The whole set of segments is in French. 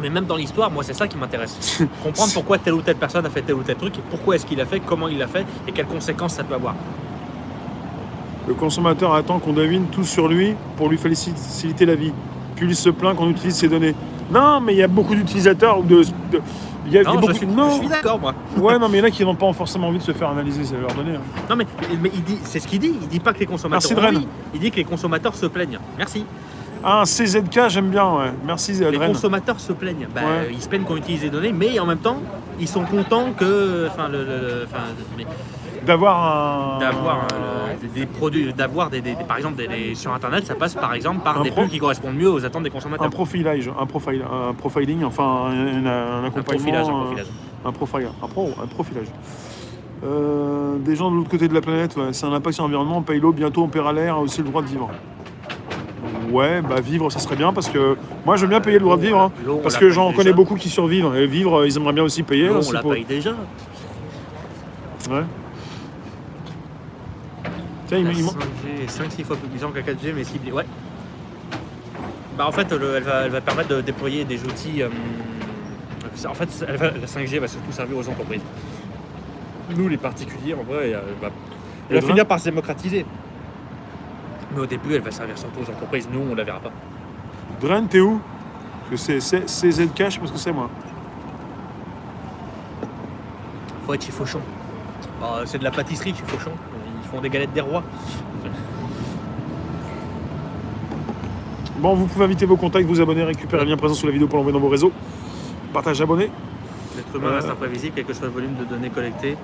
Mais même dans l'histoire, moi, c'est ça qui m'intéresse. Comprendre pourquoi telle ou telle personne a fait tel ou tel truc, et pourquoi est-ce qu'il a fait, comment il l'a fait, et quelles conséquences ça peut avoir. Le consommateur attend qu'on devine tout sur lui pour lui faciliter la vie. Puis il se plaint qu'on utilise ses données. Non, mais il y a beaucoup d'utilisateurs ou il y a Non, beaucoup... je suis d'accord, moi. Ouais, non, mais il y en a qui n'ont pas forcément envie de se faire analyser leurs données. Hein. Non, mais il dit, c'est ce qu'il dit. Il dit pas que les consommateurs Merci, ont Dren. envie. Il dit que les consommateurs se plaignent. Merci. Ah, un CZK, j'aime bien, ouais. Merci, Les Dren. consommateurs se plaignent. Bah, Ouais. Ils se plaignent qu'on utilise les données, mais en même temps, ils sont contents que, D'avoir des produits, d'avoir par exemple, sur Internet, ça passe par exemple par Un des pubs qui correspondent mieux aux attentes des consommateurs. un profiling, enfin un accompagnement, un profilage. Des gens de l'autre côté de la planète, ouais, c'est un impact sur l'environnement, on paye l'eau, bientôt on paiera l'air, aussi le droit de vivre. Ouais, bah vivre ça serait bien parce que moi j'aime bien payer le droit de vivre, hein, L'eau, on parce la que paye j'en déjà. connais beaucoup qui survivent, et vivre ils aimeraient bien aussi payer. L'eau, hein, on c'est la pour- paye déjà. Ouais. Tiens, il 5-6 fois plus puissant que la 4G, mais ciblé. Ouais. Bah en fait, elle va permettre de déployer des outils. En fait, la 5G va surtout servir aux entreprises. Nous, les particuliers, en vrai, elle va finir par se démocratiser. Mais au début, elle va servir surtout aux entreprises. Nous, on la verra pas. Dren, t'es où? Parce que c'est CZK, je sais pas ce que c'est moi. Faut être chez Fauchon. C'est de la pâtisserie chez Fauchon. Ils font des galettes des rois. Bon, vous pouvez inviter vos contacts, vous abonner, récupérer le lien présent sous la vidéo pour l'envoyer dans vos réseaux. Partage, abonner. L'être humain reste imprévisible, quel que soit le volume de données collectées,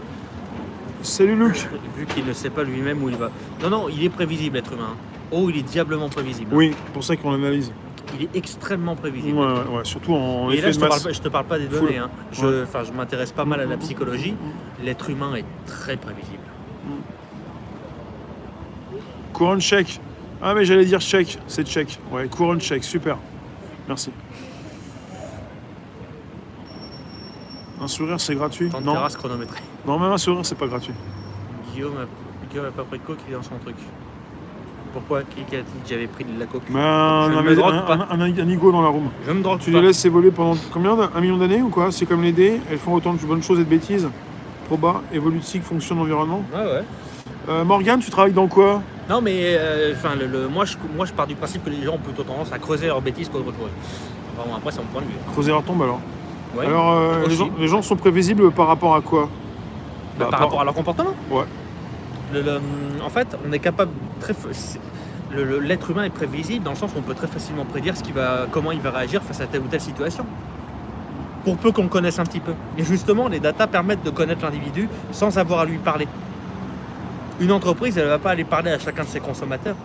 Salut Luc. vu qu'il ne sait pas lui-même où il va. Non, il est prévisible, l'être humain. Oh, il est diablement prévisible. Oui, pour ça qu'on l'analyse. Il est extrêmement prévisible. Ouais, surtout en Et effet là, de masse. je te parle pas des Full. données. Hein. Ouais. Je m'intéresse pas mal à la psychologie. L'être humain est très prévisible. Couronne chèque. Ah mais j'allais dire chèque, c'est chèque. Ouais, couronne chèque, super. Merci. Un sourire c'est gratuit? Temps de Non. terrasse chronométré. Non, même un sourire c'est pas gratuit. Guillaume a pas pris de coke, il est dans son truc. Pourquoi? Qui a dit que j'avais pris de la coke? Mais Je ne me drogue pas. un ego dans la room. Je me drogue Tu pas. les laisses évoluer pendant combien? 1 million d'années ou quoi? C'est comme les dés, elles font autant de bonnes choses et de bêtises. Proba, évolutique, fonction d'environnement. Ouais. Morgane, tu travailles dans quoi? Non, mais moi, je pars du principe que les gens ont plutôt tendance à creuser leurs bêtises qu'autre chose. Bon, après, c'est mon point de vue. Creuser leur tombe alors. Ouais. Alors, Aussi. les gens sont prévisibles par rapport à quoi? Par rapport à leur comportement. Ouais. En fait, on est capable l'être humain est prévisible dans le sens où on peut très facilement prédire comment il va réagir face à telle ou telle situation. Pour peu qu'on le connaisse un petit peu. Et justement, les datas permettent de connaître l'individu sans avoir à lui parler. Une entreprise, elle ne va pas aller parler à chacun de ses consommateurs.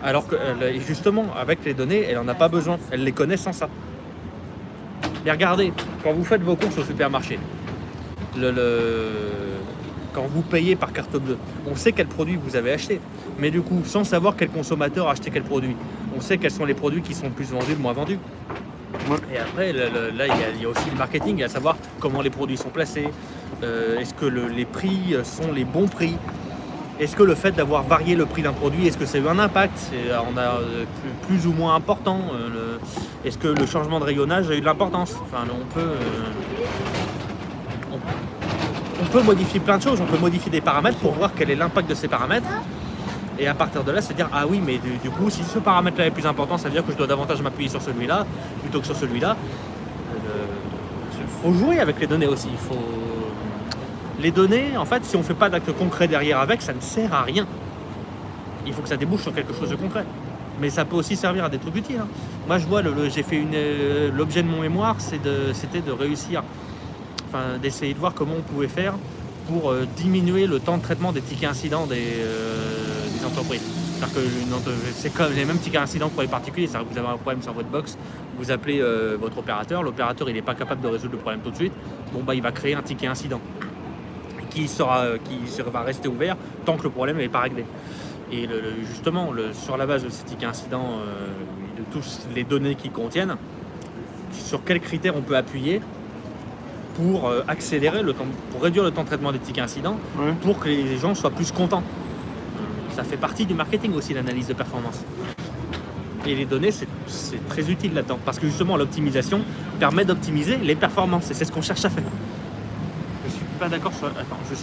Alors que justement, avec les données, elle n'en a pas besoin. Elle les connaît sans ça. Mais regardez, quand vous faites vos courses au supermarché, quand vous payez par carte bleue, on sait quel produit vous avez acheté. Mais du coup, sans savoir quel consommateur a acheté quel produit, on sait quels sont les produits qui sont le plus vendus, le moins vendus. Ouais. Et après, là, il y a aussi le marketing, à savoir comment les produits sont placés, est-ce que les prix sont les bons prix, est-ce que le fait d'avoir varié le prix d'un produit, est-ce que ça a eu un impact, plus ou moins important, est-ce que le changement de rayonnage a eu de l'importance. Enfin, on peut modifier plein de choses, on peut modifier des paramètres pour voir quel est l'impact de ces paramètres. Et à partir de là, se dire, ah oui, mais du coup, si ce paramètre-là est plus important, ça veut dire que je dois davantage m'appuyer sur celui-là plutôt que sur celui-là. Il faut jouer avec les données aussi. Les données, en fait, si on ne fait pas d'acte concret derrière avec, ça ne sert à rien. Il faut que ça débouche sur quelque chose de concret. Mais ça peut aussi servir à des trucs utiles. Hein. Moi, je vois, j'ai fait l'objet de mon mémoire, c'était de réussir, d'essayer de voir comment on pouvait faire pour diminuer le temps de traitement des tickets incidents des entreprises. C'est-à-dire que c'est comme les mêmes tickets incidents pour les particuliers. C'est-à-dire que vous avez un problème sur votre box, vous appelez votre opérateur, l'opérateur il n'est pas capable de résoudre le problème tout de suite, il va créer un ticket incident qui va rester ouvert tant que le problème n'est pas réglé. Et justement, sur la base de ces tickets incidents, de toutes les données qu'ils contiennent, sur quels critères on peut appuyer pour accélérer le temps, pour réduire le temps de traitement des tickets incidents, Ouais. pour que les gens soient plus contents. Ça fait partie du marketing aussi, l'analyse de performance. Et les données, c'est très utile là-dedans. Parce que justement, l'optimisation, permet d'optimiser les performances. Et c'est ce qu'on cherche à faire. Je suis pas d'accord sur... Attends, je suis